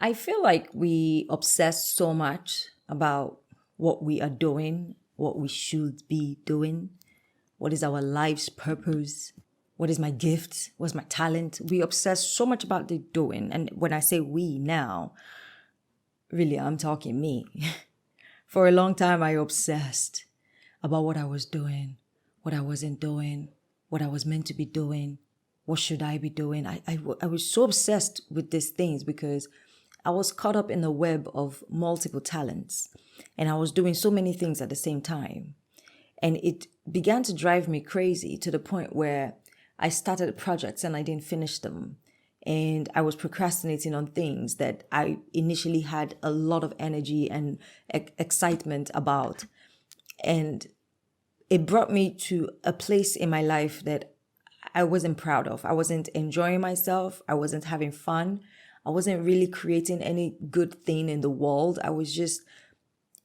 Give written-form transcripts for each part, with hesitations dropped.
I feel like we obsess so much about what we are doing, what we should be doing, what is our life's purpose, what is my gift, what's my talent. We obsess so much about the doing. And when I say we now, really, I'm talking me. For a long time, I obsessed about what I was doing, what I wasn't doing, what I was meant to be doing, what should I be doing. I was so obsessed with these things because I was caught up in the web of multiple talents and I was doing so many things at the same time. And it began to drive me crazy to the point where I started projects and I didn't finish them. And I was procrastinating on things that I initially had a lot of energy and excitement about. And it brought me to a place in my life that I wasn't proud of. I wasn't enjoying myself. I wasn't having fun. I wasn't really creating any good thing in the world. I was just,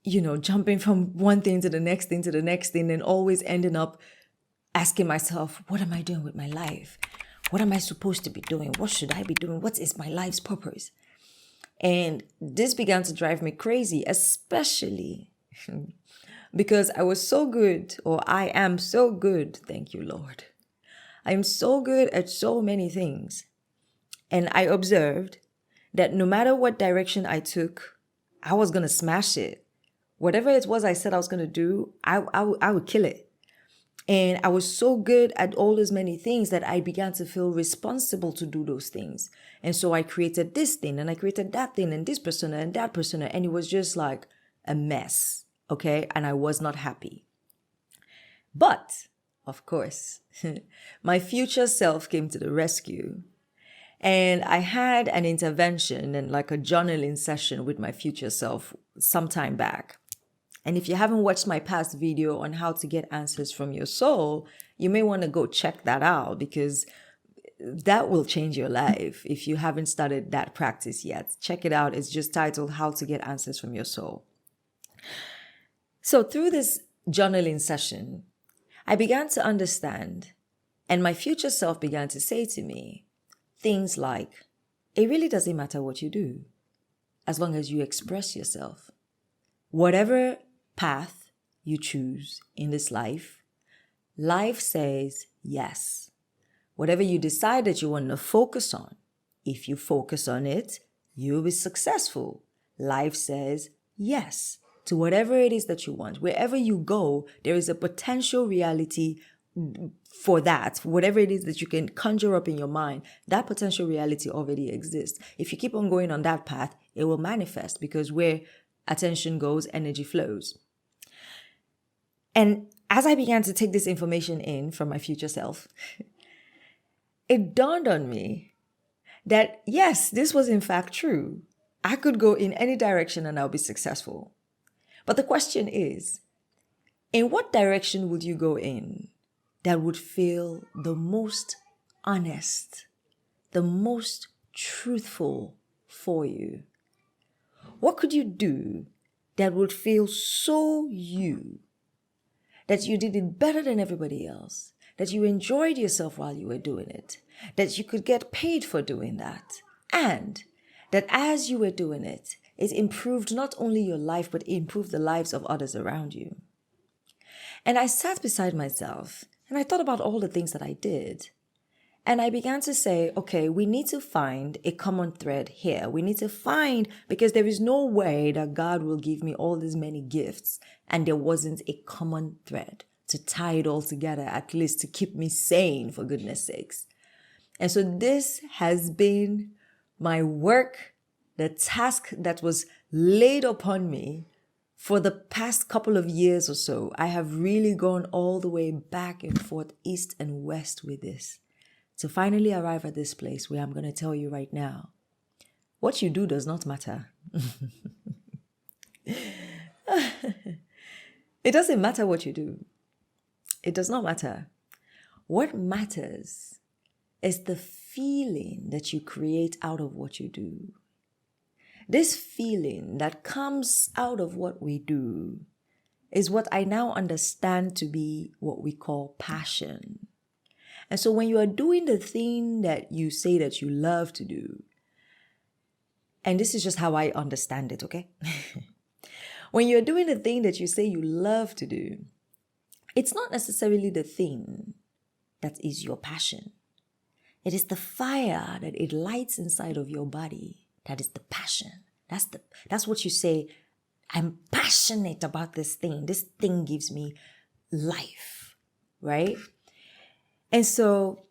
jumping from one thing to the next thing to the next thing and always ending up asking myself, what am I doing with my life? What am I supposed to be doing? What should I be doing? What is my life's purpose? And this began to drive me crazy, especially because I was so good, or I am so good, thank you, Lord. I'm so good at so many things. And I observed that no matter what direction I took, I was going to smash it. Whatever it was I said I was going to do, I would kill it. And I was so good at all those many things that I began to feel responsible to do those things. And so I created this thing and I created that thing and this persona and that persona. And it was just like a mess. Okay. And I was not happy. But of course, my future self came to the rescue. And I had an intervention and like a journaling session with my future self some time back. And if you haven't watched my past video on how to get answers from your soul, you may want to go check that out because that will change your life. If you haven't started that practice yet, check it out. It's just titled How to Get Answers from Your Soul. So through this journaling session, I began to understand, and my future self began to say to me things like, it really doesn't matter what you do as long as you express yourself. Whatever path you choose in this life, life says yes. Whatever you decide that you want to focus on, if you focus on it, you'll be successful. Life says yes to whatever it is that you want. Wherever you go, there is a potential reality for that. Whatever it is that you can conjure up in your mind, that potential reality already exists. If you keep on going on that path, it will manifest because where attention goes, energy flows. And as I began to take this information in from my future self, it dawned on me that yes, this was in fact true. I could go in any direction and I'll be successful. But the question is, in what direction would you go in that would feel the most honest, the most truthful for you? What could you do that would feel so you, that you did it better than everybody else, that you enjoyed yourself while you were doing it, that you could get paid for doing that, and that as you were doing it, it improved not only your life, but it improved the lives of others around you? And I sat beside myself and I thought about all the things that I did. And I began to say, okay, we need to find a common thread here. We need to find, because there is no way that God will give me all these many gifts and there wasn't a common thread to tie it all together, at least to keep me sane, for goodness sakes. And so this has been my work, the task that was laid upon me for the past couple of years or so. I have really gone all the way back and forth, east and west with this, to finally arrive at this place where I'm going to tell you right now, what you do does not matter. It doesn't matter what you do. It does not matter. What matters is the feeling that you create out of what you do. This feeling that comes out of what we do is what I now understand to be what we call passion. And so when you are doing the thing that you say that you love to do, And this is just how I understand it, okay? When you're doing the thing that you say you love to do, it's not necessarily the thing that is your passion. It is the fire that it lights inside of your body that is the passion. That's what you say, I'm passionate about this thing. This thing gives me life, right? And so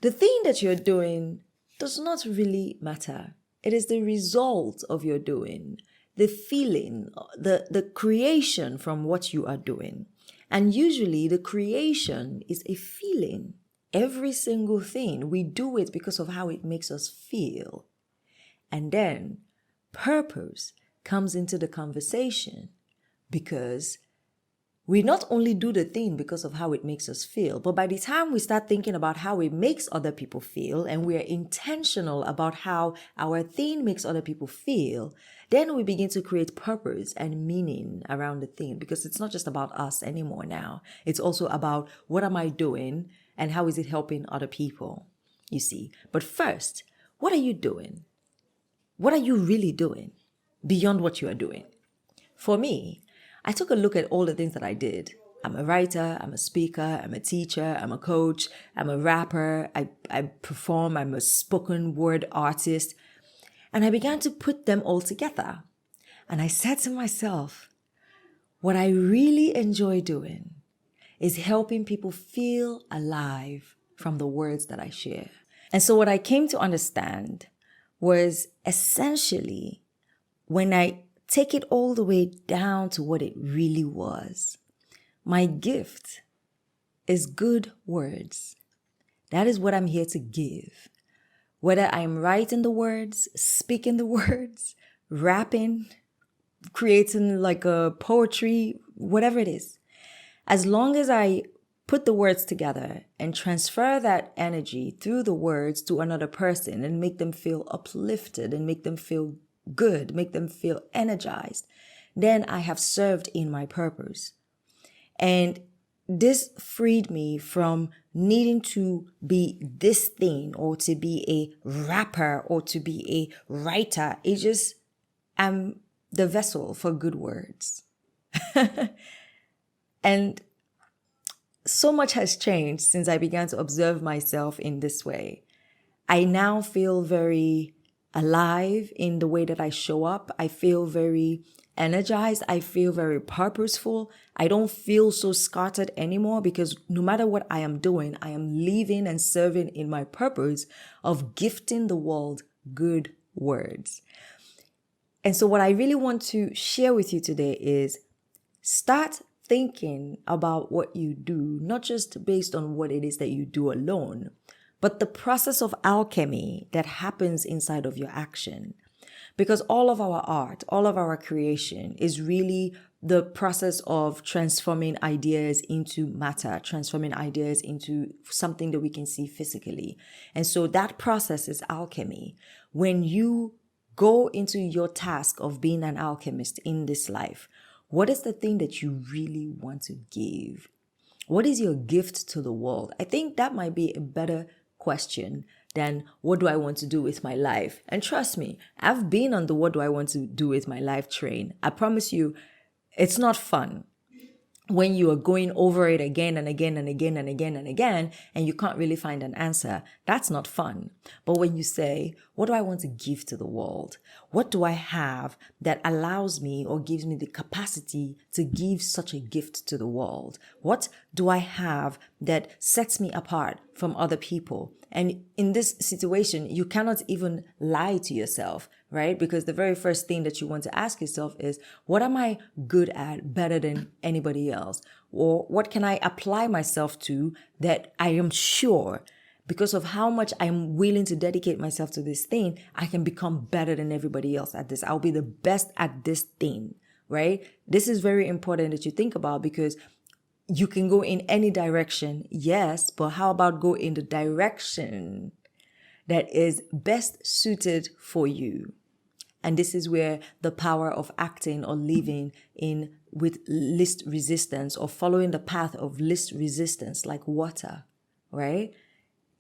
the thing that you're doing does not really matter. It is the result of your doing, the feeling, the creation from what you are doing. And usually the creation is a feeling. Every single thing, we do it because of how it makes us feel. And then purpose comes into the conversation because we not only do the thing because of how it makes us feel, but by the time we start thinking about how it makes other people feel and we are intentional about how our thing makes other people feel, then we begin to create purpose and meaning around the thing, because it's not just about us anymore now. It's also about what am I doing and how is it helping other people, you see. But first, what are you doing? What are you really doing beyond what you are doing? For me, I took a look at all the things that I did. I'm a writer, I'm a speaker, I'm a teacher, I'm a coach, I'm a rapper, I perform, I'm a spoken word artist. And I began to put them all together. And I said to myself, what I really enjoy doing is helping people feel alive from the words that I share. And so what I came to understand was essentially, when I take it all the way down to what it really was, my gift is good words. That is what I'm here to give. Whether I'm writing the words, speaking the words, rapping, creating like a poetry, whatever it is. As long as I put the words together and transfer that energy through the words to another person and make them feel uplifted and make them feel good, make them feel energized, then I have served in my purpose. And this freed me from needing to be this thing or to be a rapper or to be a writer. It just, I'm the vessel for good words. And so much has changed since I began to observe myself in this way. I now feel very alive in the way that I show up. I feel very energized. I feel very purposeful. I don't feel so scattered anymore, because no matter what I am doing, I am living and serving in my purpose of gifting the world good words. And so what I really want to share with you today is start thinking about what you do, not just based on what it is that you do alone, but the process of alchemy that happens inside of your action. Because all of our art, all of our creation is really the process of transforming ideas into matter, transforming ideas into something that we can see physically. And so that process is alchemy. When you go into your task of being an alchemist in this life, what is the thing that you really want to give? What is your gift to the world? I think that might be a better question than what do I want to do with my life? And trust me, I've been on the what do I want to do with my life train. I promise you, it's not fun when you are going over it again and again and again and again and again, and you can't really find an answer. That's not fun. But when you say, what do I want to give to the world? What do I have that allows me or gives me the capacity to give such a gift to the world? What do I have that sets me apart from other people? And in this situation, you cannot even lie to yourself, right? Because the very first thing that you want to ask yourself is, what am I good at better than anybody else? Or what can I apply myself to that I am sure, because of how much I'm willing to dedicate myself to this thing, I can become better than everybody else at this. I'll be the best at this thing, right? This is very important that you think about, because you can go in any direction, yes, but how about go in the direction that is best suited for you? And this is where the power of acting or living in with least resistance, or following the path of least resistance, like water, right,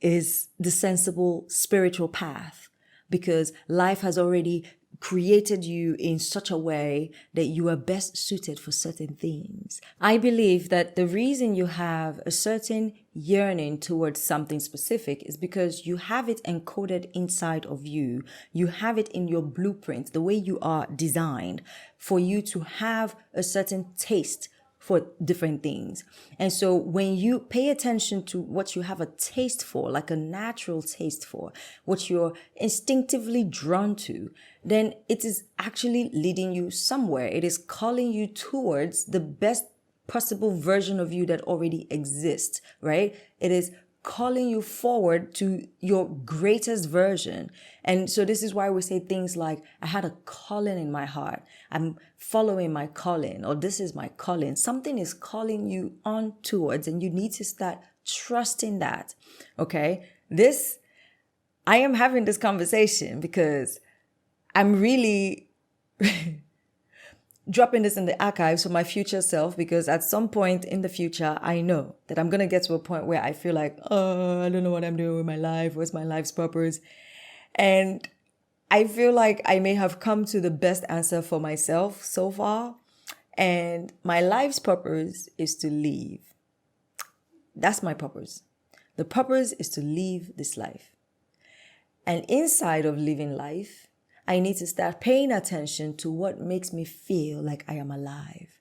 is the sensible spiritual path. because life has already created you in such a way that you are best suited for certain things. I believe that the reason you have a certain yearning towards something specific is because you have it encoded inside of you. You have it in your blueprint, the way you are designed, for you to have a certain taste for different things. And so when you pay attention to what you have a taste for, like a natural taste for, what you're instinctively drawn to, then it is actually leading you somewhere. It is calling you towards the best possible version of you that already exists, right? It is calling you forward to your greatest version. And so this is why we say things like, I had a calling in my heart. I'm following my calling, or this is my calling. Something is calling you on towards, and you need to start trusting that. Okay. I am having this conversation because I'm really dropping this in the archives for my future self, because at some point in the future, I know that I'm going to get to a point where I feel like, oh, I don't know what I'm doing with my life. What's my life's purpose? And I feel like I may have come to the best answer for myself so far. And my life's purpose is to leave. That's my purpose. The purpose is to leave this life. And inside of living life, I need to start paying attention to what makes me feel like I am alive.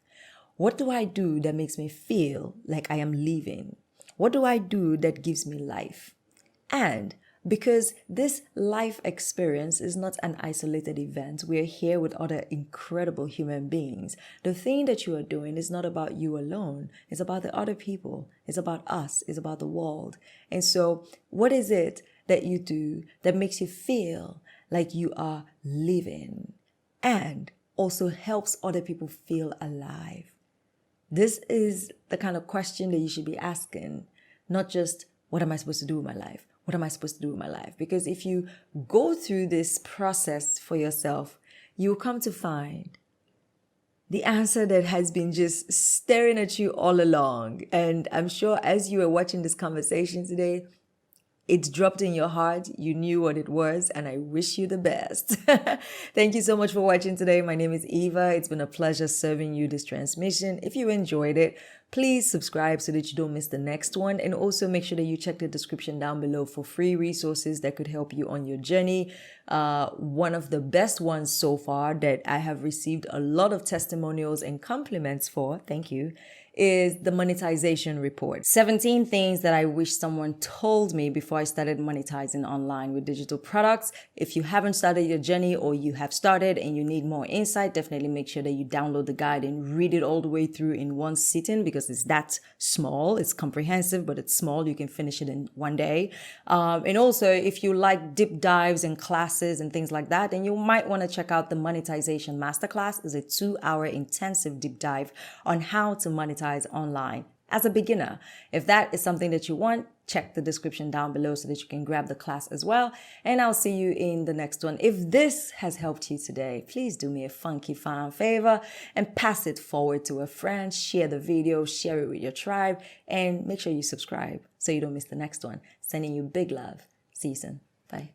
What do I do that makes me feel like I am living? What do I do that gives me life? And because this life experience is not an isolated event, we're here with other incredible human beings. The thing that you are doing is not about you alone. It's about the other people. It's about us. It's about the world. And so what is it that you do that makes you feel like you are living and also helps other people feel alive? This is the kind of question that you should be asking, not just, what am I supposed to do with my life? What am I supposed to do with my life? Because if you go through this process for yourself, you'll come to find the answer that has been just staring at you all along. And I'm sure as you were watching this conversation today, it's dropped in your heart. You knew what it was, and I wish you the best. Thank you so much for watching today. My name is Eva. It's been a pleasure serving you this transmission. If you enjoyed it, please subscribe so that you don't miss the next one. And also make sure that you check the description down below for free resources that could help you on your journey. One of the best ones so far that I have received a lot of testimonials and compliments for, thank you, is the monetization report. 17 things that I wish someone told me before I started monetizing online with digital products. If you haven't started your journey, or you have started and you need more insight, definitely make sure that you download the guide and read it all the way through in one sitting, because it's that small. It's comprehensive, but it's small. You can finish it in one day. And also, if you like deep dives and classes and things like that, then you might want to check out the monetization masterclass. It's a 2-hour intensive deep dive on how to monetize online as a beginner. If that is something that you want, check the description down below so that you can grab the class as well. And I'll see you in the next one. If this has helped you today, please do me a funky fine favor and pass it forward to a friend. Share the video, share it with your tribe, and make sure you subscribe so you don't miss the next one. Sending you big love. See you soon. Bye.